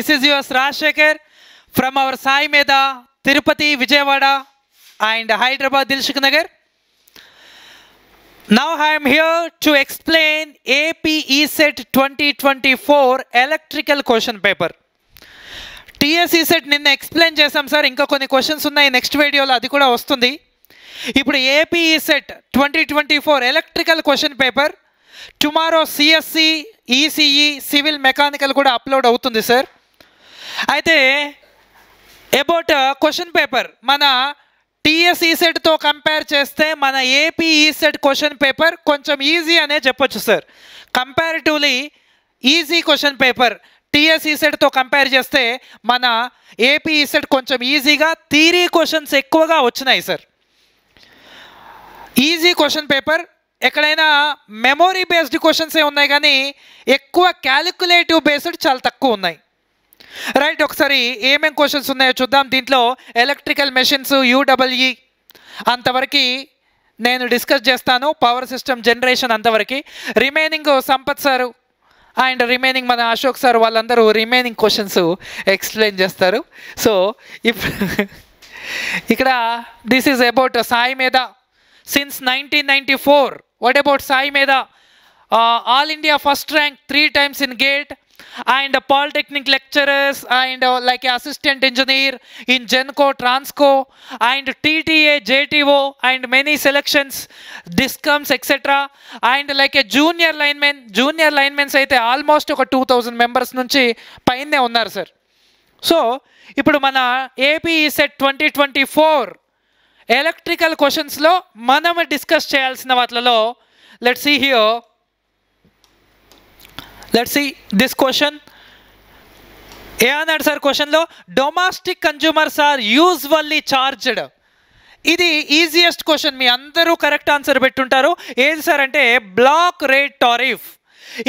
This is yours Rajshekhar from our Sai Medha, Tirupati, Vijayawada and Hyderabad, Dilshuk Nagar. Now I am here to explain AP ESET 2024 electrical question paper. TS ESET నిన్న explain చేసాం sir, ఇంకా కొన్ని questions ఉన్నాయి next వీడియోలో, అది కూడా వస్తుంది. ఇప్పుడు AP ECET 2024 electrical question paper tomorrow CSE, ECE, civil mechanical కూడా అప్లోడ్ అవుతుంది సార్. అయితే అబౌట్ క్వశ్చన్ పేపర్ మన టీఎస్ ఈసెట్తో కంపేర్ చేస్తే మన ఏపీ ఈసెట్ క్వశ్చన్ పేపర్ కొంచెం ఈజీ అనే చెప్పొచ్చు sir. Comparatively easy question paper TS ఈసెట్తో కంపేర్ చేస్తే మన ఏపీ ఈసెట్ కొంచెం ఈజీగా థియరీ క్వశ్చన్స్ ఎక్కువగా వచ్చినాయి సార్. ఈజీ క్వశ్చన్ పేపర్, ఎక్కడైనా మెమొరీ బేస్డ్ క్వశ్చన్సే ఉన్నాయి కానీ ఎక్కువ క్యాలిక్యులేటివ్ బేస్డ్ చాలా తక్కువ ఉన్నాయి. రైట్, ఒకసారి ఏమేం క్వశ్చన్స్ ఉన్నాయో చూద్దాం. దీంట్లో ఎలక్ట్రికల్ మెషిన్స్, యూడబ్ల్యూఈ అంతవరకు నేను డిస్కస్ చేస్తాను, పవర్ సిస్టమ్ జనరేషన్ అంతవరకు. Remaining Sampath sir and remaining మన అశోక్ సార్ వాళ్ళందరూ రిమైనింగ్ క్వశ్చన్స్ ఎక్స్ప్లెయిన్ చేస్తారు. సో ఇప్పుడు ఇక్కడ దిస్ ఈజ్ అబౌట్ సాయి మేధా since 1994. What about Sai Medha? All India first rank 3 times in GATE and polytechnic lecturers and like assistant engineer in Genco, Transco and TTA, JTO and many selections, discoms etc. and like a junior linemen అయితే almost ఒక 2000 members నుంచి పైనే ఉన్నారు sir. So ఇప్పుడు మన AP ECET 2024 electrical క్వశ్చన్స్లో మనం discuss చేయాల్సిన వాటిలో లెట్స్ సీ దిస్ క్వశ్చన్. ఏమన్నాడు సార్ క్వశ్చన్లో? Domestic consumers are usually charged. ఇది ఈజియెస్ట్ క్వశ్చన్, మీ అందరూ కరెక్ట్ ఆన్సర్ పెట్టుంటారు. ఏది సార్ అంటే బ్లాక్ రేట్ టారిఫ్.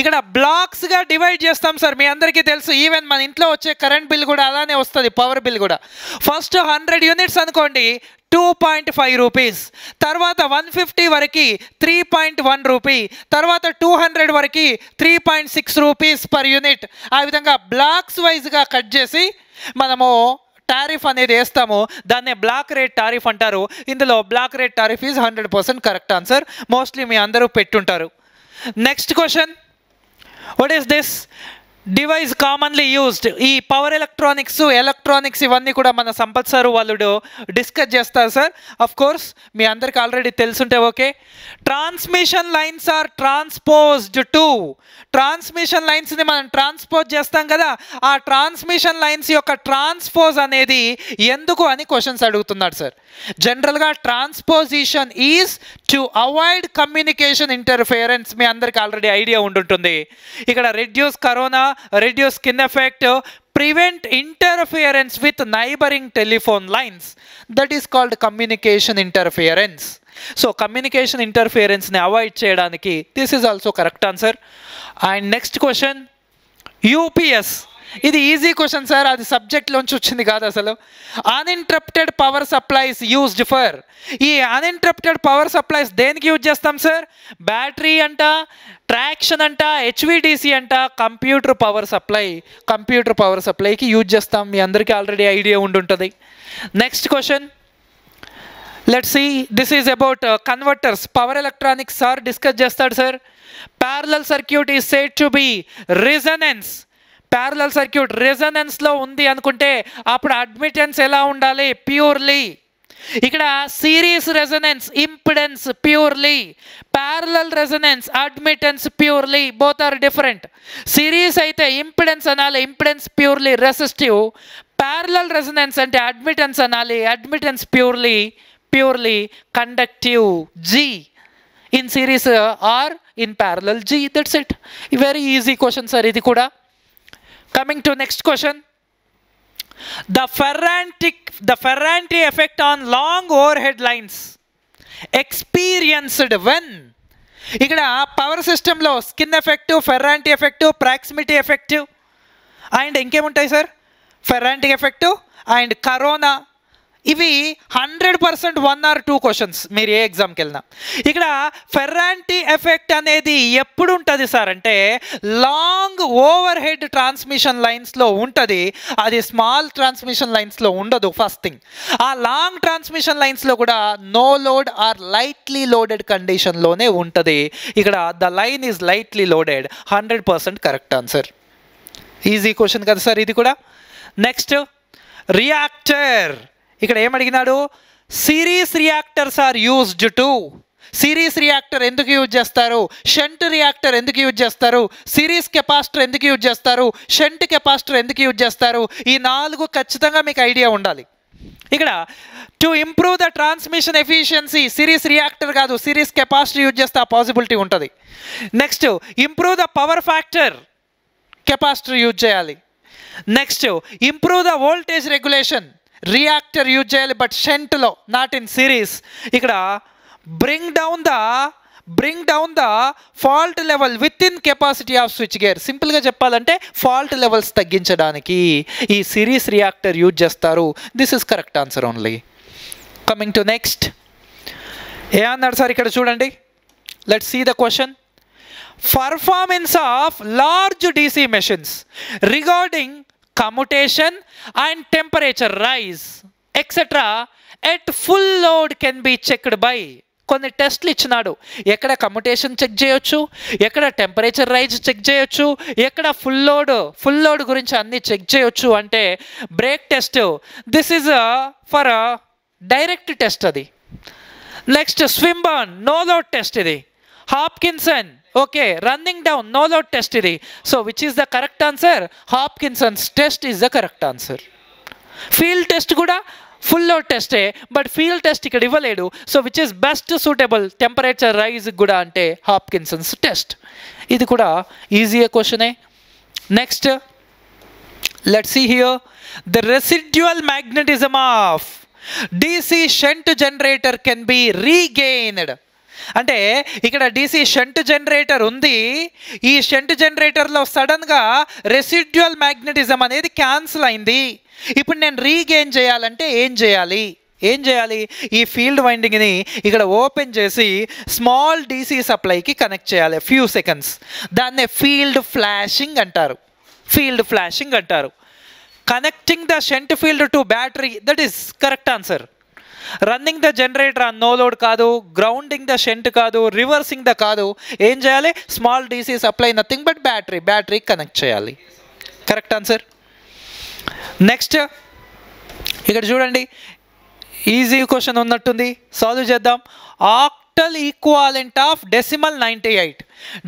ఇక్కడ బ్లాక్స్గా డివైడ్ చేస్తాం సార్, మీ అందరికీ తెలుసు. ఈవెన్ మన ఇంట్లో వచ్చే కరెంట్ బిల్ కూడా అలానే వస్తుంది, పవర్ బిల్ కూడా. ఫస్ట్ 100 యూనిట్స్ అనుకోండి 2.5 రూపీస్, తర్వాత 150 వరకు 3.1 రూపీ, తర్వాత 200 వరకు 3.6 రూపీస్ పర్ యూనిట్. ఆ విధంగా బ్లాక్స్ వైజ్గా కట్ చేసి మనము టారిఫ్ అనేది వేస్తాము, దాన్నే బ్లాక్ రేట్ టారిఫ్ అంటారు. ఇందులో block rate tariff is 100% correct answer, mostly మీ అందరూ పెట్టుంటారు. Next question, what is this device commonly used? ఈ పవర్ ఎలక్ట్రానిక్స్ ఇవన్నీ కూడా మన సంపత్ సార్ వాళ్ళు డిస్కస్ చేస్తారు సార్. అఫ్ కోర్స్ మీ అందరికి ఆల్రెడీ తెలుసుంటే okay. Transmission lines are transposed to. Transmission లైన్స్ని మనం ట్రాన్స్పోజ్ చేస్తాం కదా, ఆ ట్రాన్స్మిషన్ లైన్స్ యొక్క ట్రాన్స్పోజ్ అనేది ఎందుకు అని క్వశ్చన్స్ అడుగుతున్నాడు సార్. జనరల్గా transposition is to avoid communication interference, మీ అందరికి ఆల్రెడీ ఐడియా ఉంటుంటుంది. ఇక్కడ reduce corona, reduce skin effect, prevent interference with neighboring telephone lines. That is called communication interference. So communication interference ni avoid cheyadaniki this is also correct answer. And next question, UPS. ఇది easy question sir, అది సబ్జెక్ట్లోంచి వచ్చింది కాదు అసలు. Uninterrupted power supplies used for. ఈ uninterrupted power supplies దేనికి use చేస్తాం sir? Battery అంట, ట్రాక్షన్ అంట, హెచ్విడిసి అంట, కంప్యూటర్ పవర్ సప్లైకి యూజ్ చేస్తాం. మీ అందరికీ ఆల్రెడీ ఐడియా ఉండుంటుంది. Next question, let's see this is about converters. Power electronics sir discuss చేస్తాడు sir. Parallel circuit is said to be resonance. Parallel circuit రెజొనెన్స్లో ఉంది అనుకుంటే అప్పుడు అడ్మిటెన్స్ ఎలా ఉండాలి? ప్యూర్లీ. ఇక్కడ series resonance impedance purely, parallel resonance admittance purely, both are different. Series అయితే impedance అనాలి, impedance purely resistive. Parallel resonance అంటే అడ్మిటెన్స్ అనాలి, admittance purely conductive. G in series or in parallel, G, that's it. Very easy question sir ఇది కూడా. Coming to next question, the Ferranti effect on long overhead lines experienced when. ఇక్కడ power సిస్టంలో skin effect, Ferranti effect, proximity effect and ఇంకేముంటాయి సార్? Ferranti effect and corona, ఇవి 100% 1 or 2 questions మీరు ఏ ఎగ్జామ్కి వెళ్ళినా. ఇక్కడ ఫెర్రాంటి ఎఫెక్ట్ అనేది ఎప్పుడు ఉంటుంది సార్ అంటే లాంగ్ ఓవర్ హెడ్ ట్రాన్స్మిషన్ లైన్స్లో ఉంటుంది, అది స్మాల్ ట్రాన్స్మిషన్ లైన్స్లో ఉండదు. ఫస్ట్ థింగ్, ఆ లాంగ్ ట్రాన్స్మిషన్ లైన్స్లో కూడా no load or lightly loaded కండిషన్లోనే ఉంటుంది. ఇక్కడ the line is lightly loaded. 100% correct answer. Easy question కదా సార్ ఇది కూడా. Next reactor. ఇక్కడ ఏమడిగినాడు, series reactors are used to. Series reactor ఎందుకు యూజ్ చేస్తారు, షంట్ రియాక్టర్ ఎందుకు యూజ్ చేస్తారు, సిరీస్ కెపాసిటర్ ఎందుకు యూజ్ చేస్తారు, షంట్ కెపాసిటర్ ఎందుకు యూజ్ చేస్తారు, ఈ 4 ఖచ్చితంగా మీకు ఐడియా ఉండాలి. ఇక్కడ to improve the transmission efficiency series reactor కాదు, సిరీస్ కెపాసిటర్ యూజ్ చేస్తే ఆ పాసిబిలిటీ ఉంటుంది. Next improve the power factor, capacitor use చేయాలి. Next improve the voltage regulation, reactor use చేయాలి బట్ షంట్లో, నాట్ ఇన్ సిరీస్. ఇక్కడ bring down the fault level within capacity of switch gear. సింపుల్గా చెప్పాలంటే fault levels తగ్గించడానికి ఈ సిరీస్ రియాక్టర్ యూజ్ చేస్తారు. This is correct answer only. Coming to next, ఏమన్నాడు సార్ ఇక్కడ చూడండి. Let's see the question. Performance of large DC machines regarding commutation and temperature rise etc at full load can be checked by. కొన్ని టెస్ట్లు ఇచ్చినాడు, ఎక్కడ commutation check చేయొచ్చు, ఎక్కడ temperature rise check చేయొచ్చు, ఎక్కడ ఫుల్ లోడ్ గురించి అన్నీ చెక్ చేయొచ్చు అంటే brake test. This is for direct test అది. Next Swinburne no load test ఇది. Hopkinson okay running down no load test ఇది. So which is the correct answer, Hopkinson's test is the correct answer. Field test కూడా full load టెస్టే, but field test ఇక్కడ ఇవ్వలేడు. So which is best suitable temperature rise కూడా అంటే Hopkinson's test. ఇది కూడా easy క్వశ్చనే. Next let's see here the residual magnetism of DC shunt generator can be regained. అంటే ఇక్కడ DC షంట్ జనరేటర్ ఉంది, ఈ షంట్ జనరేటర్లో సడన్గా రెసిడ్యువల్ మ్యాగ్నెటిజం అనేది క్యాన్సిల్ అయింది. ఇప్పుడు నేను రీగెయిన్ చేయాలంటే ఏం చేయాలి, ఈ ఫీల్డ్ వైండింగ్ని ఇక్కడ ఓపెన్ చేసి స్మాల్ DC సప్లైకి కనెక్ట్ చేయాలి ఫ్యూ సెకండ్స్. దాన్నే ఫీల్డ్ ఫ్లాషింగ్ అంటారు. Connecting the shunt field to battery, that is correct answer. Running the generator on no load కాదు, గ్రౌండింగ్ ద షంట్ కాదు, రివర్సింగ్ ద కాదు. ఏం చేయాలి, small DC supply nothing but battery connect చేయాలి. Correct answer. Next ఇక్కడ చూడండి, easy question ఉన్నట్టుంది, solve చేద్దాం. Octal equivalent of decimal 98.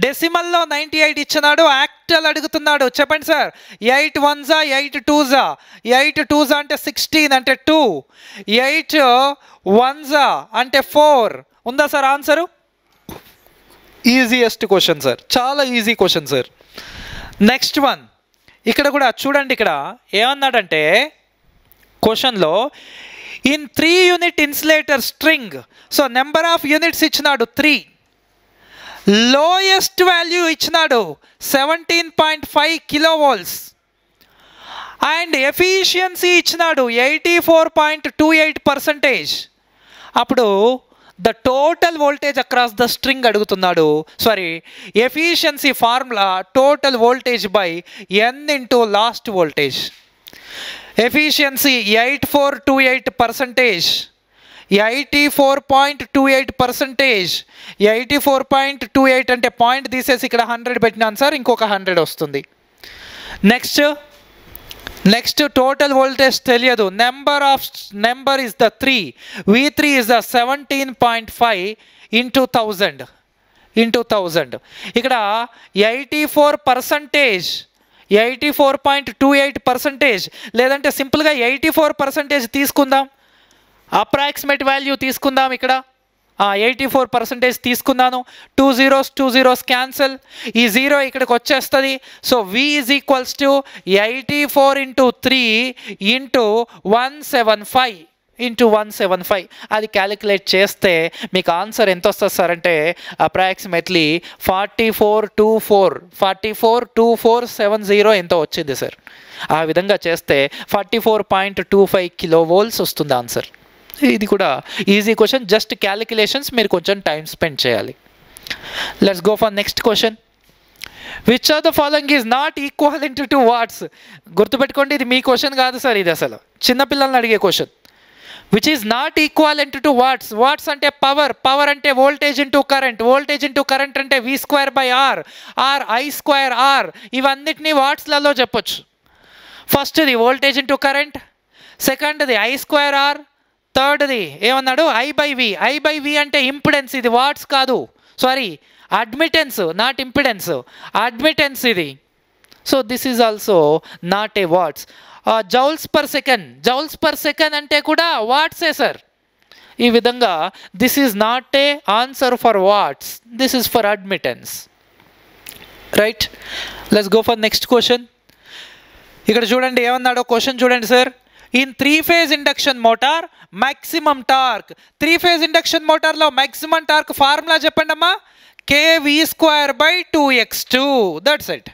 డెసిమల్లో 98 ఇచ్చినాడు, యాక్టల్ అడుగుతున్నాడు. చెప్పండి సార్, 8 1s 8 2s 8 2s అంటే 16 అంటే 2, 8 1s అంటే 4. ఉందా sir answer? Easiest question sir, చాలా easy question sir. Next one, ఇక్కడ కూడా చూడండి, ఇక్కడ ఏమన్నాడంటే క్వశ్చన్లో in 3 unit insulator string, so number of units ఇచ్చినాడు 3, లోయెస్ట్ వాల్యూ ఇచ్చినాడు 17.5 kV అండ్ ఎఫిషియన్సీ ఇచ్చినాడు 84.28%. అప్పుడు the total voltage across the string అడుగుతున్నాడు. Sorry, efficiency formula total voltage by n into last voltage. Efficiency 84.28%, 84.28%. 84.28 అంటే పాయింట్ తీసేసి ఇక్కడ 100 పెట్టినాను sir, ఇంకొక 100 వస్తుంది. నెక్స్ట్ టోటల్ వోల్టేజ్ తెలియదు, number is the 3, V3 is the 17.5 into 1000. ఇక్కడ 84.28% లేదంటే సింపుల్గా 84% తీసుకుందాం, అప్రాక్సిమేట్ వాల్యూ తీసుకుందాం. ఇక్కడ 84% తీసుకున్నాను. 2 zeros క్యాన్సల్, ఈ 0 ఇక్కడికి వచ్చేస్తుంది. So V is equals to 84 into 3 into 175 into 175 అది క్యాలిక్యులేట్ చేస్తే మీకు ఆన్సర్ ఎంత వస్తుంది సార్ అంటే అప్రాక్సిమేట్లీ 442470 ఎంతో వచ్చింది సార్. ఆ విధంగా చేస్తే 44.25 kV వస్తుంది ఆన్సర్. ఇది కూడా ఈజీ క్వశ్చన్, జస్ట్ క్యాలిక్యులేషన్స్ మీరు కొంచెం టైం స్పెండ్ చేయాలి. Let's go for next question. Which of the following is not equivalent to watts? గుర్తుపెట్టుకోండి, ఇది మీ క్వశ్చన్ కాదు సార్, ఇది అసలు చిన్నపిల్లల్ని అడిగే question. Which is not equivalent to watts? Watts అంటే పవర్, పవర్ అంటే voltage into current, voltage into current అంటే V²/R, ఆర్ I²R. ఇవన్నిటినీ వాట్స్లలో చెప్పొచ్చు. ఫస్ట్ది వోల్టేజ్ ఇంటూ కరెంట్, సెకండ్ది I²R, థర్డ్ది ఏమన్నాడు I/V. I/V అంటే ఇంపిడెన్స్, ఇది వాట్స్ కాదు, sorry admittance, not impedance, admittance ఇది. So this is also not a watts. Joules per second, joules per second అంటే కూడా వాట్సే సార్. ఈ విధంగా this is not a answer for watts, this is for admittance. Right, let's go for next question. ఇక్కడ చూడండి ఏమన్నాడో question చూడండి sir. In 3-phase induction motor maximum torque, 3-phase induction మోటార్లో మ్యాక్సిమం టార్క్ ఫార్ములా చెప్పండి అమ్మా, kV²/2x2. That's it.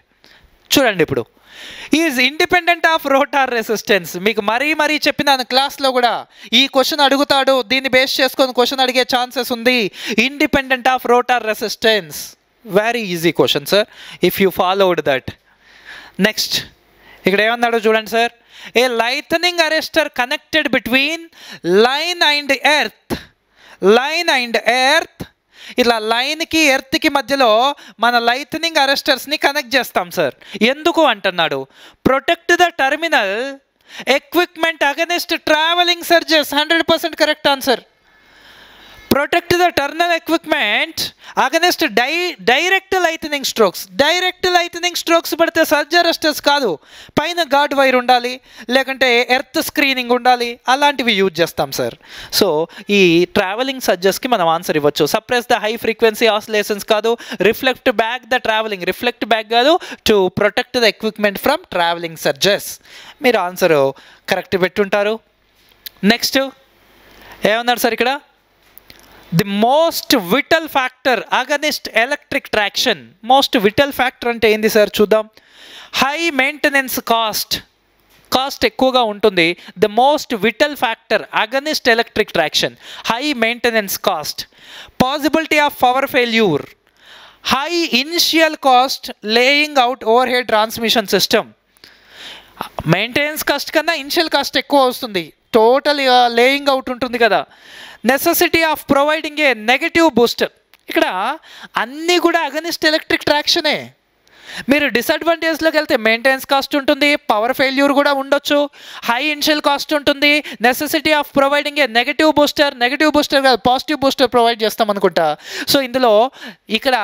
చూడండి ఇప్పుడు is independent of rotor resistance. మీకు మరీ చెప్పినాను క్లాస్లో కూడా, ఈ క్వశ్చన్ అడుగుతాడు, దీన్ని బేస్ చేసుకొని క్వశ్చన్ అడిగే ఛాన్సెస్ ఉంది. Independent of rotor resistance, very easy question sir if you followed that. Next ఇక్కడ ఏమన్నాడో చూడండి sir. A lightening arrester connected between line and earth, line and earth. ఇట్లా లైన్కి ఎర్త్కి మధ్యలో మన లైటనింగ్ అరెస్టర్స్ని కనెక్ట్ చేస్తాం సార్. ఎందుకు అంటున్నాడు, protect the terminal equipment against travelling surges. 100% correct answer. Protect the terminal equipment against direct lightening strokes. Direct lightening strokes పడితే surge arresters కాదు, పైన గార్డ్ వైర్ ఉండాలి, లేకుంటే ఎర్త్ స్క్రీనింగ్ ఉండాలి, అలాంటివి యూజ్ చేస్తాం సార్. సో ఈ ట్రావెలింగ్ సర్జెస్కి మనం ఆన్సర్ ఇవ్వచ్చు. Suppress the high frequency oscillations కాదు, reflect back the travelling, reflect back కాదు, to protect the equipment from travelling surges. మీరు ఆన్సర్ కరెక్ట్ పెట్టుంటారు. నెక్స్ట్ ఏమన్నారు సార్ ఇక్కడ, the most vital factor against electric traction. Most vital factor అంటే ఏంది sir చూద్దాం. High maintenance cost, cost ఎక్కువగా ఉంటుంది. The most vital factor against electric traction, high maintenance cost. Possibility of power failure, high initial cost laying out over head transmission system. Maintenance cost కన్నా initial cost ఎక్కువ వస్తుంది, total laying out ఉంటుంది కదా. Necessity of providing A negative booster. ఇక్కడ అన్నీ కూడా against electric ట్రాక్షనే. మీరు డిసడ్వాంటేజ్లోకి వెళ్తే మెయింటెనెన్స్ కాస్ట్ ఉంటుంది, పవర్ ఫెయిల్యూర్ కూడా ఉండొచ్చు, హై ఇనిషియల్ కాస్ట్ ఉంటుంది, necessity of providing A negative booster, negative booster కాదు పాజిటివ్ బూస్టర్ ప్రొవైడ్ చేస్తాం అనుకుంటా. సో ఇందులో ఇక్కడ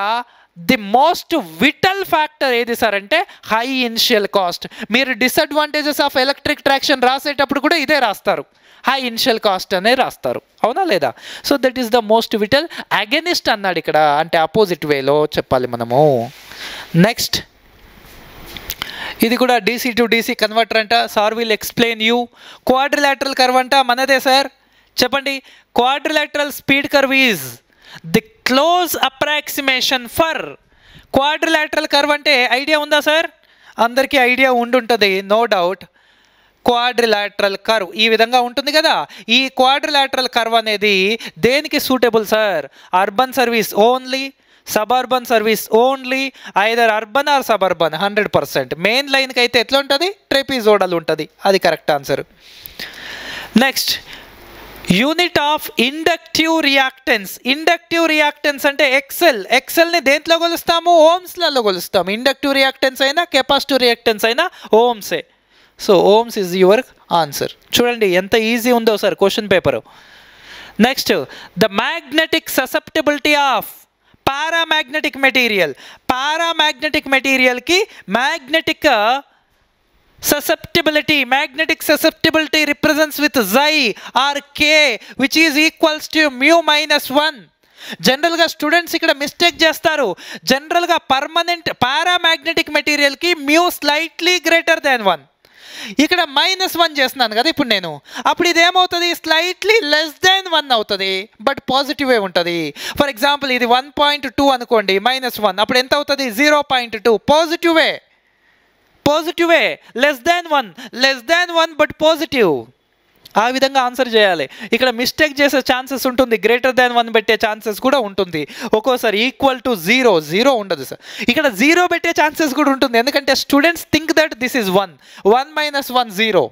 ది మోస్ట్ విటల్ ఫ్యాక్టర్ ఏది సార్ అంటే హై ఇనిషియల్ కాస్ట్. మీరు డిసడ్వాంటేజెస్ ఆఫ్ ఎలక్ట్రిక్ ట్రాక్షన్ రాసేటప్పుడు కూడా ఇదే రాస్తారు, హై ఇనిషియల్ కాస్ట్ అనే రాస్తారు, అవునా లేదా? So that is the most vital. Against అన్నాడు ఇక్కడ, అంటే అపోజిట్ వేలో చెప్పాలి మనము. నెక్స్ట్ ఇది కూడా DC to DC కన్వర్టర్ అంట. Sir will explain you. Quadrilateral curve అంట మనదే సార్, చెప్పండి. Quadrilateral speed curve is the close approximation for. Quadrilateral curve అంటే ఐడియా ఉందా సార్? అందరికీ ఐడియా ఉండుంటుంది నో డౌట్. క్వాడ్రిలాటరల్ కర్వ్ ఈ విధంగా ఉంటుంది కదా. ఈ క్వాడ్రిలాటరల్ కర్వ్ అనేది దేనికి suitable sir? Urban service only, suburban service only, either urban or suburban. 100%. Main లైన్కి అయితే ఎట్లా ఉంటుంది? ట్రెపిజోడల్ ఉంటుంది, అది correct answer. Next unit of inductive reactance. Inductive reactance అంటే ఎక్సెల్. ఎక్సెల్ని దేంట్లో కొలుస్తాము? ఓమ్స్లలో కొలుస్తాము. ఇండక్టివ్ రియాక్టెన్స్ అయినా కెపాసిటివ్ రియాక్టెన్స్ అయినా ఓమ్సే. So ohms is your answer. చూడండి ఎంత ఈజీ ఉందో sir question paper. Next the magnetic susceptibility of paramagnetic material. Paramagnetic మెటీరియల్కి magnetic susceptibility, magnetic susceptibility represents with xi or k which is equals to mu minus 1. జనరల్గా students ఇక్కడ mistake చేస్తారు. జనరల్గా permanent paramagnetic మెటీరియల్కి mu slightly greater than 1. ఇక్కడ -1 చేస్తున్నాను కదా ఇప్పుడు నేను, అప్పుడు ఇది ఏమవుతుంది, స్లైట్లీ లెస్ దాన్ 1 అవుతుంది, బట్ పాజిటివే ఉంటుంది. ఫర్ ఎగ్జాంపుల్ ఇది 1.2 అనుకోండి, -1 అప్పుడు ఎంత అవుతుంది, 0.2, పాజిటివే, లెస్ దాన్ 1 బట్ పాజిటివ్. ఆ విధంగా ఆన్సర్ చేయాలి. ఇక్కడ మిస్టేక్ చేసే ఛాన్సెస్ ఉంటుంది, గ్రేటర్ దాన్ 1 పెట్టే ఛాన్సెస్ కూడా ఉంటుంది, ఒక్కోసారి =0 0 ఉండదు సార్. ఇక్కడ 0 పెట్టే ఛాన్సెస్ కూడా ఉంటుంది, ఎందుకంటే students think that this is 1 -1 0.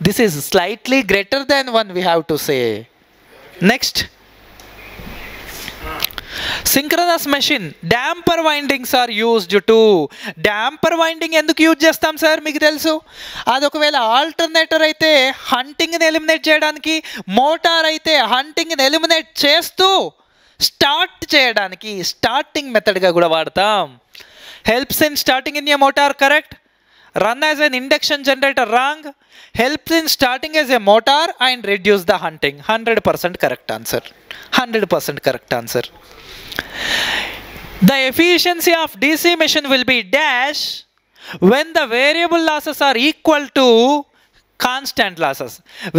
This is slightly greater than 1 we have to say. Next, synchronous machine damper windings are used to. Damper winding ఎందుకు యూజ్ చేస్తాం సార్ మీకు తెలుసు. అది ఒకవేళ ఆల్టర్నేటర్ అయితే హంటింగ్ని ఎలిమినేట్ చేయడానికి, మోటార్ అయితే హంటింగ్ని ఎలిమినేట్ చేస్తూ స్టార్ట్ చేయడానికి స్టార్టింగ్ మెథడ్గా కూడా వాడతాం. Helps in starting in a motor correct. Run as N induction generator wrong. Helps in starting as a motor and reduce the hunting. 100% correct answer. 100% correct answer. The efficiency of DC machine will be dash when the variable losses are equal to constant losses.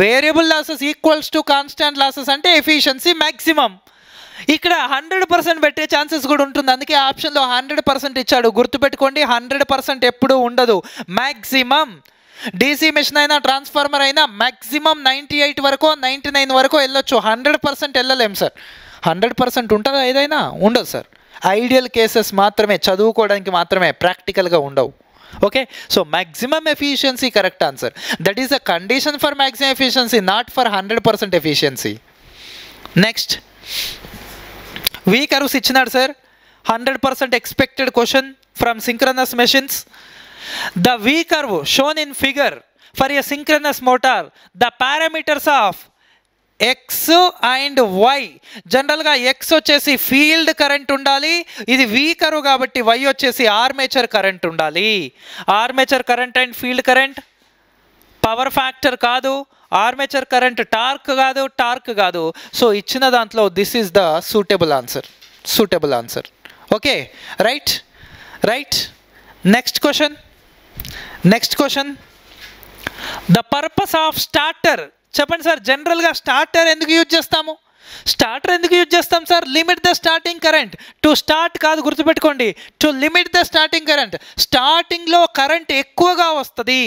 Variable losses equals to constant losses అంటే efficiency maximum. ఇక్కడ 100% పెట్టే chances కూడా ఉంటుంది, అందుకే ఆప్షన్లో 100% ఇచ్చాడు. గుర్తుపెట్టుకోండి, 100% ఎప్పుడూ ఉండదు, మ్యాక్సిమం. డీసీ మిషన్ అయినా ట్రాన్స్ఫార్మర్ అయినా మ్యాక్సిమం 98 వరకు 99 వరకు వెళ్ళొచ్చు, 100% వెళ్ళలేం సార్. 100% ఉంటుందా ఏదైనా? ఉండదు సార్. ఐడియల్ కేసెస్ మాత్రమే, చదువుకోవడానికి మాత్రమే, ప్రాక్టికల్గా ఉండవు. Okay, so maximum efficiency correct answer. That is a condition for maximum efficiency, not for 100% efficiency. Next, V curves ఇచ్చినాడు sir. 100% expected question from synchronous machines. The V curve shown in figure for a synchronous motor, the parameters of X and Y. జనరల్గా X వచ్చేసి field current ఉండాలి, ఇది V curve కాబట్టి Y వచ్చేసి armature current ఉండాలి. Armature current and field current power factor కాదు, armature current torque కాదు. So ఇచ్చిన దాంట్లో this is the suitable answer. Okay, right. Next question, the purpose of starter. చెప్పండి సార్, జనరల్గా స్టార్టర్ ఎందుకు యూజ్ చేస్తాం sir? Limit the starting current. To start కాదు, గుర్తుపెట్టుకోండి, to limit the starting current. స్టార్టింగ్లో కరెంట్ ఎక్కువగా వస్తుంది,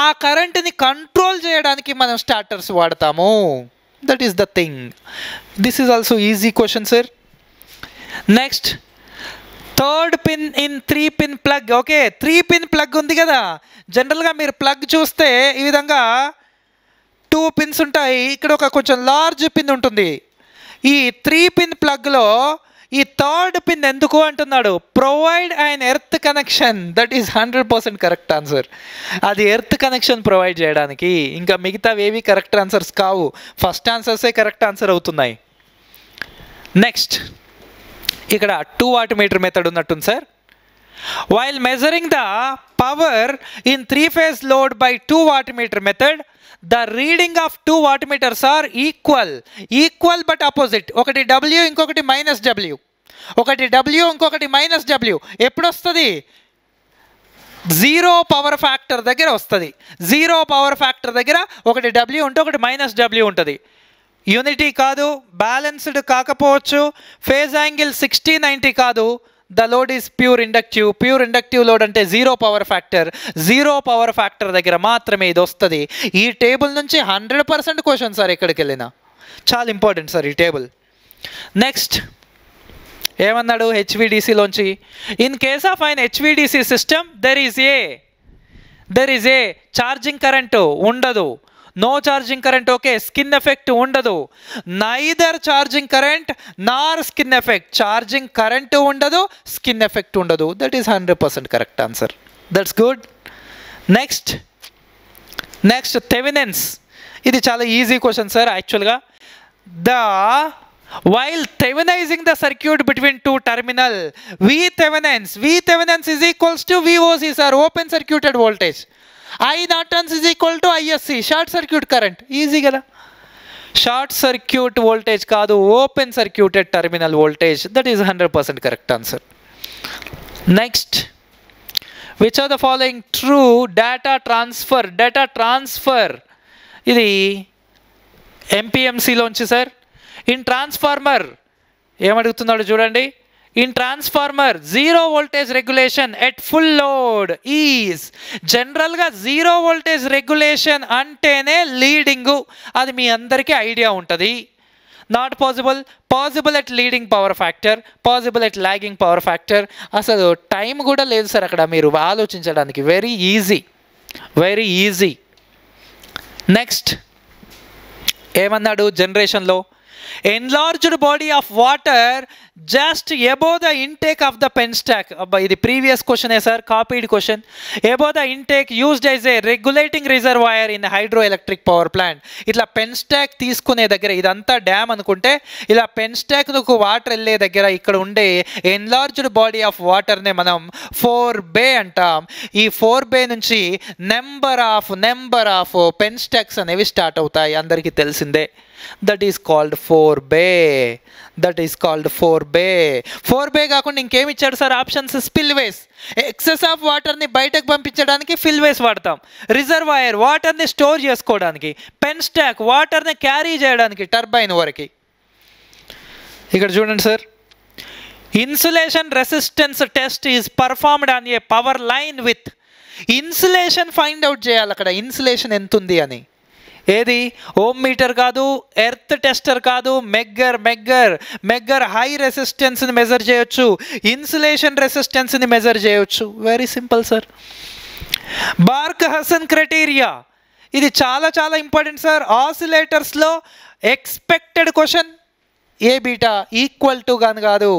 ఆ కరెంట్ని కంట్రోల్ చేయడానికి మనం స్టార్టర్స్ వాడతాము. That is the thing. This is also easy question sir. Next, third pin in 3-pin plug. Okay, 3-pin plug ఉంది కదా. జనరల్గా మీరు ప్లగ్ చూస్తే ఈ విధంగా 2 pins ఉంటాయి, ఇక్కడ ఒక కొంచెం లార్జ్ పిన్ ఉంటుంది. ఈ 3-pin ప్లగ్లో ఈ థర్డ్ పిన్ ఎందుకు అంటున్నాడు? Provide and earth connection. That is 100% correct answer. అది ఎర్త్ కనెక్షన్ ప్రొవైడ్ చేయడానికి, ఇంకా మిగతావి ఏవి కరెక్ట్ ఆన్సర్స్ కావు, ఫస్ట్ ఆన్సర్సే కరెక్ట్ ఆన్సర్ అవుతున్నాయి. నెక్స్ట్, ఇక్కడ 2 watt meter మెథడ్ ఉన్నట్టుంది sir. While measuring the power in 3-phase load by 2 watt meter method, the reading of 2 watt meters are equal but opposite. ఒకటి W ఇంకొకటి -W, ఒకటి W ఇంకొకటి -W. ఎప్పుడు వస్తుంది? 0 power factor దగ్గర వస్తుంది. 0 పవర్ ఫ్యాక్టర్ దగ్గర ఒకటి W ఉంటే ఒకటి -W ఉంటుంది. యూనిటీ కాదు, బ్యాలెన్స్డ్ కాకపోవచ్చు, ఫేజ్ యాంగిల్ 60-90 కాదు. The load is pure inductive load అంటే 0 పవర్ ఫ్యాక్టర్. 0 పవర్ ఫ్యాక్టర్ దగ్గర మాత్రమే ఇది వస్తుంది. ఈ టేబుల్ నుంచి 100% క్వశ్చన్ సార్ ఎక్కడికి వెళ్ళినా. చాలా ఇంపార్టెంట్ సార్ ఈ టేబుల్. నెక్స్ట్ ఏమన్నాడు? హెచ్విడిసిలోంచి, in case of an HVDC system there is a charging current ఉండదు, no charging current. Okay, skin effect ఉండదు. Neither charging current nor skin effect. Charging current ఉండదు, skin effect ఉండదు. That is 100% correct answer. That's good. Next Thevenin's. ఇది చాలా easy question sir యాక్చువల్గా. while thevenizing the circuit between 2 terminal, Vthevens is equals to VOC sir, open circuited voltage. I Nortons is equal to ISC, short circuit current. Easy kada. Short circuit voltage kaadu, open circuited terminal voltage. That is 100% correct answer. Next, which are the following true? Data transfer ఇది ఎంపీఎంసీలోంచి sir. In transformer ఏమడుగుతున్నాడు చూడండి. In transformer zero voltage regulation at full load is. జనరల్గా zero voltage regulation అంటేనే leading, అది మీ అందరికీ idea ఉంటుంది. Not possible at leading power factor, possible at lagging power factor. అసలు టైం కూడా లేదు సార్ అక్కడ మీరు ఆలోచించడానికి. Very easy. నెక్స్ట్ ఏమన్నాడు జనరేషన్లో? Enlarged body of water just above the intake of the penstock. అబ్బా ఇది ప్రీవియస్ క్వశ్చనే sir, copied question. Above the intake used as a regulating reservoir in hydroelectric power plant. ఇట్లా penstock తీసుకునే దగ్గర, ఇదంతా dam అనుకుంటే, ఇలా pen స్టాక్కు water వెళ్ళే దగ్గర ఇక్కడ ఉండే ఎన్లార్జ్డ్ బాడీ ఆఫ్ వాటర్నే మనం 4 అంటాం. ఈ 4 నుంచి నెంబర్ ఆఫ్ పెన్ స్టాక్స్ అనేవి స్టార్ట్ అవుతాయి, అందరికీ తెలిసిందే. దట్ ఈస్ కాల్డ్ 4 కాకుండా ఇంకేమి ఇచ్చాడు sir options? Spillways, excess of వాటర్ని బయటకు పంపించడానికి ఫిల్వేస్ వాడతాం. రిజర్వాయర్, వాటర్ని స్టోర్ చేసుకోవడానికి. పెన్ స్టాక్, వాటర్ని క్యారీ చేయడానికి టర్బైన్ వరకు. ఇక్కడ చూడండి sir, insulation resistance test is performed on a power line with. Insulation find out చేయాలి అక్కడ, ఇన్సులేషన్ ఎంత ఉంది అని. ఏది? ఓమ్ మీటర్ కాదు, ఎర్త్ టెస్టర్ కాదు, మెగ్గర్ హై రెసిస్టెన్స్ని మెజర్ చేయొచ్చు, ఇన్సులేషన్ రెసిస్టెన్స్ని మెజర్ చేయొచ్చు. Very simple sir. Barkhausen criteria, ఇది చాలా ఇంపార్టెంట్ సార్. ఆసిలేటర్స్లో expected question A beta equal to గాని కాదు,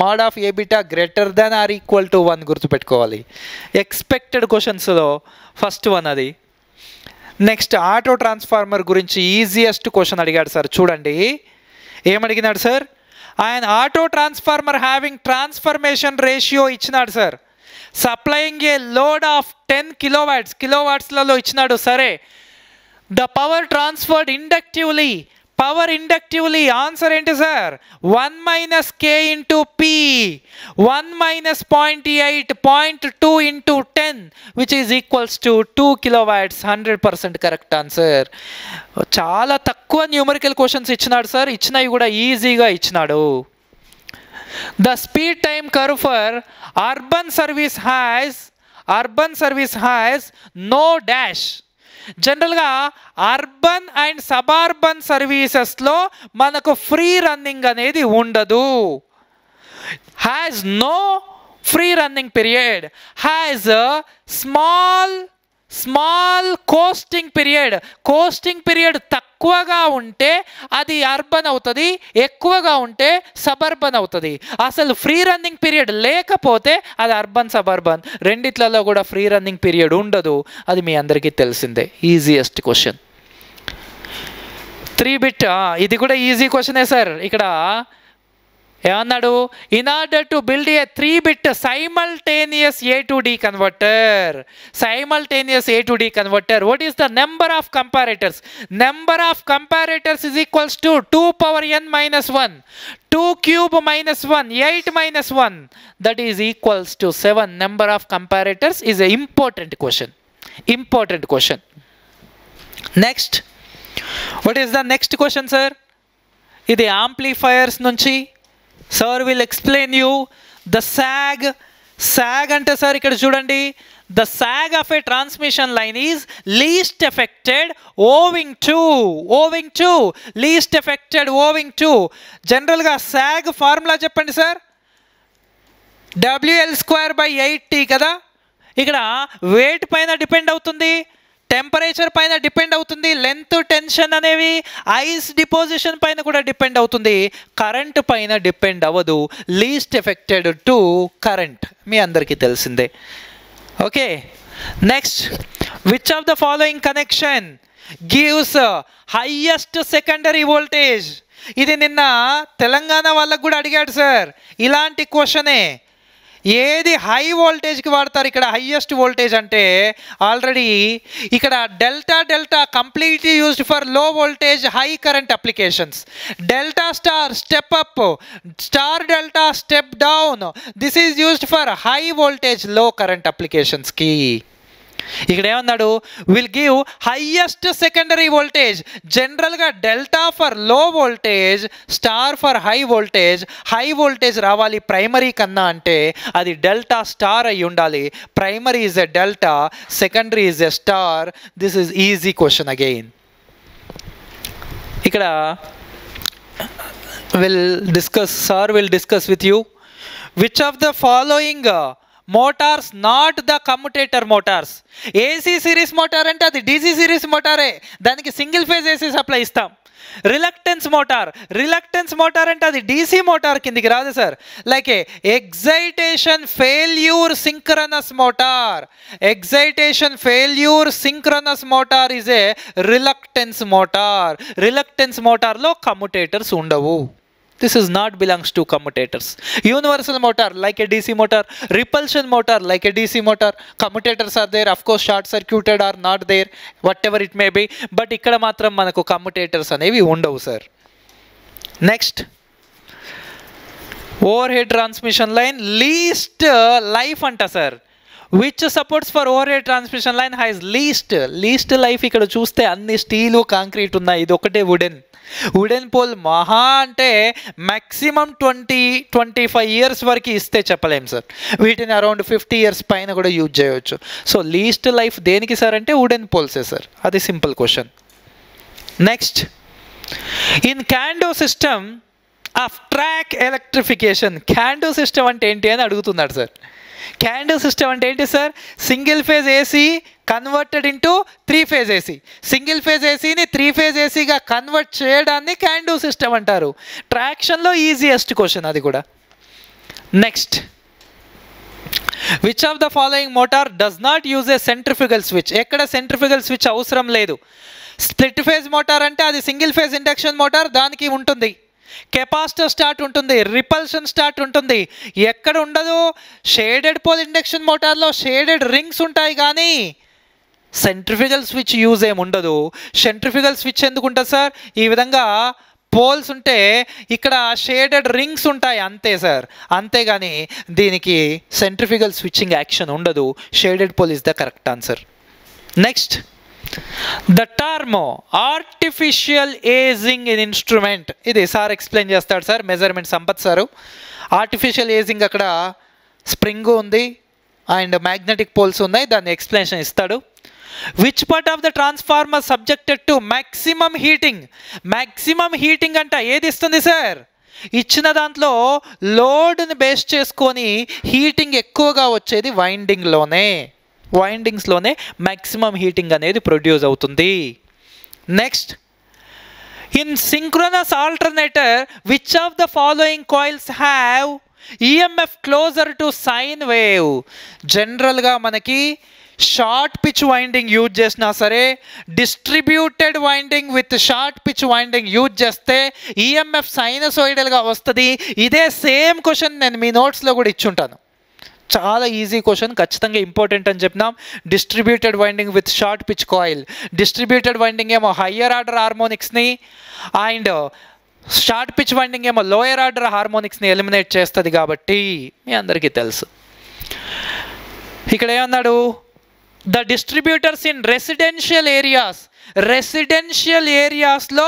mod of a beta greater than or equal to 1 గుర్తుపెట్టుకోవాలి. ఎక్స్పెక్టెడ్ క్వశ్చన్స్లో ఫస్ట్ వన్ అది. నెక్స్ట్ ఆటో ట్రాన్స్ఫార్మర్ గురించి ఈజియెస్ట్ క్వశ్చన్ అడిగాడు సార్. చూడండి ఏమడిగినాడు సార్? ఆయన auto transformer having transformation ratio ఇచ్చినాడు sir. Supplying a load of 10 కిలోవాట్స్లలో ఇచ్చినాడు. సరే, the power transferred inductively answer ఏంటి sir? 1 - k into P, 1 - 0.8, 0.2 into 10 which is equals to 2 kilowatts. 100% correct answer. చాలా తక్కువ న్యూమరికల్ క్వశ్చన్స్ ఇచ్చినాడు సార్, ఇచ్చినవి కూడా ఈజీగా ఇచ్చినాడు. The speed time curve for urban service has no dash. జనరల్గా అర్బన్ అండ్ సబర్బన్ సర్వీసెస్లో మనకు ఫ్రీ రన్నింగ్ అనేది ఉండదు. Has no free running period, has small coasting period తక్కువగా ఉంటే అది అర్బన్ అవుతుంది, ఎక్కువగా ఉంటే సబర్బన్ అవుతుంది. అసలు ఫ్రీ రన్నింగ్ పీరియడ్ లేకపోతే అది అర్బన్ సబర్బన్, రెండిట్లలో కూడా ఫ్రీ రన్నింగ్ పీరియడ్ ఉండదు. అది మీ అందరికీ తెలిసిందే. Easiest question 3 bit. ఇది కూడా ఈజీ క్వశ్చనే సార్. ఇక్కడ ఏమన్నాడు? In order to build a 3 bit simultaneous A to D converter, what is the number of comparators? Number of comparators is equals to 2n - 1, 2³ - 1, 8 - 1, that is equals to 7. Number of comparators is a important question. Next, what is the next question sir? ఇది amplifiers నుంచి. Sir will explain you the sag అంటే sir ఇక్కడ చూడండి, the sag of a transmission line is least affected owing to జనరల్గా sag formula చెప్పండి sir. WL²/8T కదా. ఇక్కడ wait పైన డిపెండ్ అవుతుంది, టెంపరేచర్ పైన డిపెండ్ అవుతుంది, లెంత్, టెన్షన్ అనేవి ఐస్ డిపోజిషన్ పైన కూడా డిపెండ్ అవుతుంది, కరెంట్ పైన డిపెండ్ అవ్వదు. లీస్ట్ ఎఫెక్టెడ్ టు కరెంట్ మీ అందరికీ తెలిసిందే. Okay, next, which of the following connection gives highest secondary voltage? ఇది నిన్న తెలంగాణ వాళ్ళకు కూడా అడిగాడు సార్, ఇలాంటి క్వశ్చనే. ఏది హై వోల్టేజ్కి వాడతారు ఇక్కడ? హైయెస్ట్ వోల్టేజ్ అంటే ఆల్రెడీ ఇక్కడ delta delta completely used for low voltage high current applications. Delta star step up, star delta step down, this is used for high voltage low current అప్లికేషన్స్కి. ఇక్కడ ఏమన్నాడు? Will give highest secondary voltage. జనరల్గా delta for low voltage, star for high voltage. High voltage రావాలి primary కన్నా అంటే అది delta star అయి ఉండాలి. Primary is a delta, secondary is a star. This is easy question again. ఇక్కడ sir will discuss with you which of the following motors not the commutator motors. AC series motor అంటే అది DC series మోటారే, దానికి single phase AC supply ఇస్తాం. Reluctance motor అంటే అది DC motor కిందికి రాదు sir. Like excitation failure synchronous motor. Excitation failure synchronous motor is a reluctance motor. Reluctance మోటార్లో కమ్యుటేటర్స్ ఉండవు. This is not belongs to commutators. Universal motor like a DC motor, repulsion motor like a DC motor. Commutators are there, of course short circuited or not there, whatever it may be. But ikkada matram manaku commutators anevi undavu sir. Next, overhead transmission line least life anta sir. Which supports for overhead transmission line has least life? ఇక్కడ చూస్తే అన్ని steel concrete ఉన్నాయి, ఇది ఒకటే wooden pole మహా అంటే maximum 20-25 years వరకు ఇస్తే చెప్పలేం సార్. వీటిని అరౌండ్ 50 ఇయర్స్ పైన కూడా యూజ్ చేయవచ్చు. సో లీస్ట్ లైఫ్ దేనికి సార్ అంటే వుడెన్ పోల్సే సార్. అది simple question. Next, in Kando system of track electrification. Kando system అంటే ఏంటి అని అడుగుతున్నాడు సార్. క్యాండో సిస్టమ్ అంటే ఏంటి sir? Single phase AC converted into 3 phase AC. Single phase ఏసీని 3 ఫేజ్ ఏసీగా కన్వర్ట్ చేయడాన్ని క్యాండో సిస్టమ్ అంటారు. ట్రాక్షన్లో ఈజియెస్ట్ క్వశ్చన్ అది కూడా. Next, which of the following motor does not use a centrifugal switch? ఎక్కడ సెంట్రిఫ్యూగల్ స్విచ్ అవసరం లేదు. స్ప్లిట్ ఫేజ్ మోటార్ అంటే అది సింగిల్ ఫేజ్ ఇండక్షన్ మోటార్, దానికి ఉంటుంది. కెపాసిటర్ స్టార్ట్ ఉంటుంది, రిపల్షన్ స్టార్ట్ ఉంటుంది. ఎక్కడ ఉండదు? షేడెడ్ పోల్ ఇండక్షన్ మోటార్లో షేడెడ్ రింగ్స్ ఉంటాయి కానీ సెంట్రిఫ్యూగల్ స్విచ్ యూజ్ ఏమి ఉండదు. సెంట్రిఫ్యూగల్ స్విచ్ ఎందుకు ఉంటుంది సార్? ఈ విధంగా పోల్స్ ఉంటే ఇక్కడ షేడెడ్ రింగ్స్ ఉంటాయి అంతే సార్, అంతేగాని దీనికి సెంట్రిఫ్యూగల్ స్విచ్చింగ్ యాక్షన్ ఉండదు. Shaded pole is the correct answer. Next, the term artificial ageing in instrument. ఇది సార్ ఎక్స్ప్లెయిన్ చేస్తాడు sir, measurement Sampath sir. Artificial ageing అక్కడ స్ప్రింగ్ ఉంది అండ్ మ్యాగ్నెటిక్ పోల్స్ ఉన్నాయి, దాన్ని ఎక్స్ప్లెనేషన్ ఇస్తాడు. Which part of the transformer subjected to maximum heating? Maximum heating అంటే ఏది ఇస్తుంది సార్? ఇచ్చిన దాంట్లో లోడ్ని బేస్ చేసుకొని హీటింగ్ ఎక్కువగా వచ్చేది వైండింగ్స్లోనే మ్యాక్సిమం హీటింగ్ అనేది ప్రొడ్యూస్ అవుతుంది. Next, in synchronous alternator which of the following coils have EMF closer to sine wave? జనరల్గా మనకి షార్ట్ పిచ్ వైండింగ్ యూజ్ చేసినా సరే, distributed winding with short pitch winding use చేస్తే ఈఎంఎఫ్ సైనసోయిడల్గా వస్తుంది. ఇదే సేమ్ క్వశ్చన్ నేను మీ నోట్స్లో కూడా ఇచ్చుంటాను. చాలా ఈజీ క్వశ్చన్, ఖచ్చితంగా ఇంపార్టెంట్ అని చెప్పినాం. Distributed winding with short pitch coil. Distributed winding ఏమో హయ్యర్ ఆర్డర్ హార్మోనిక్స్ని అండ్ షార్ట్ పిచ్ వైండింగ్ ఏమో లోయర్ ఆర్డర్ హార్మోనిక్స్ని ఎలిమినేట్ చేస్తుంది కాబట్టి మీ అందరికీ తెలుసు. ఇక్కడ ఏమన్నాడు? ద డిస్ట్రిబ్యూటర్స్ ఇన్ రెసిడెన్షియల్ ఏరియాస్లో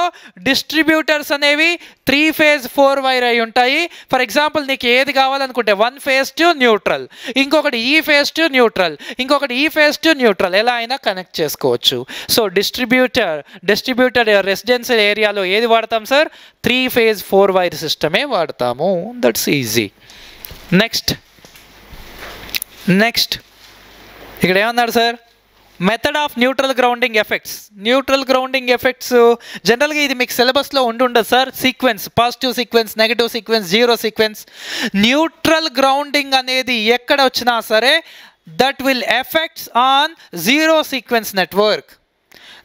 డిస్ట్రిబ్యూటర్స్ అనేవి 3 ఫేజ్ 4 వైర్ అయి ఉంటాయి. ఫర్ ఎగ్జాంపుల్ నీకు ఏది కావాలనుకుంటే 1 ఫేజ్ టు న్యూట్రల్, ఇంకొకటి ఈ ఫేజ్ టు న్యూట్రల్, ఇంకొకటి ఈ ఫేజ్ టు న్యూట్రల్, ఎలా అయినా కనెక్ట్ చేసుకోవచ్చు. సో డిస్ట్రిబ్యూటర్ రెసిడెన్షియల్ ఏరియాలో ఏది వాడతాం సార్? 3 ఫేజ్ 4 వైర్ సిస్టమే వాడతాము. That's easy. నెక్స్ట్ ఇక్కడ ఏమన్నాడు sir? Method of neutral grounding effects. జనరల్గా ఇది మీకు సిలబస్లో ఉండదు sir. Sequence, positive sequence, negative sequence, zero sequence. Neutral grounding అనేది ఎక్కడ వచ్చినా సరే that will effects on zero sequence network.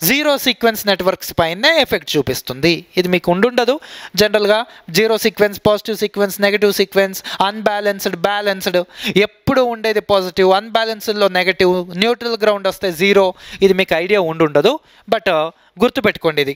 Zero sequence networks పైనే ఎఫెక్ట్ చూపిస్తుంది. ఇది మీకు ఉండుండదు జనరల్గా. Zero sequence, positive sequence, negative sequence, unbalanced, balanced, ఎప్పుడు ఉండేది పాజిటివ్, అన్బ్యాలెన్స్డ్లో నెగటివ్, న్యూట్రల్ గ్రౌండ్ వస్తే జీరో. ఇది మీకు ఐడియా ఉండుండదు, బట్ గుర్తుపెట్టుకోండి ఇది.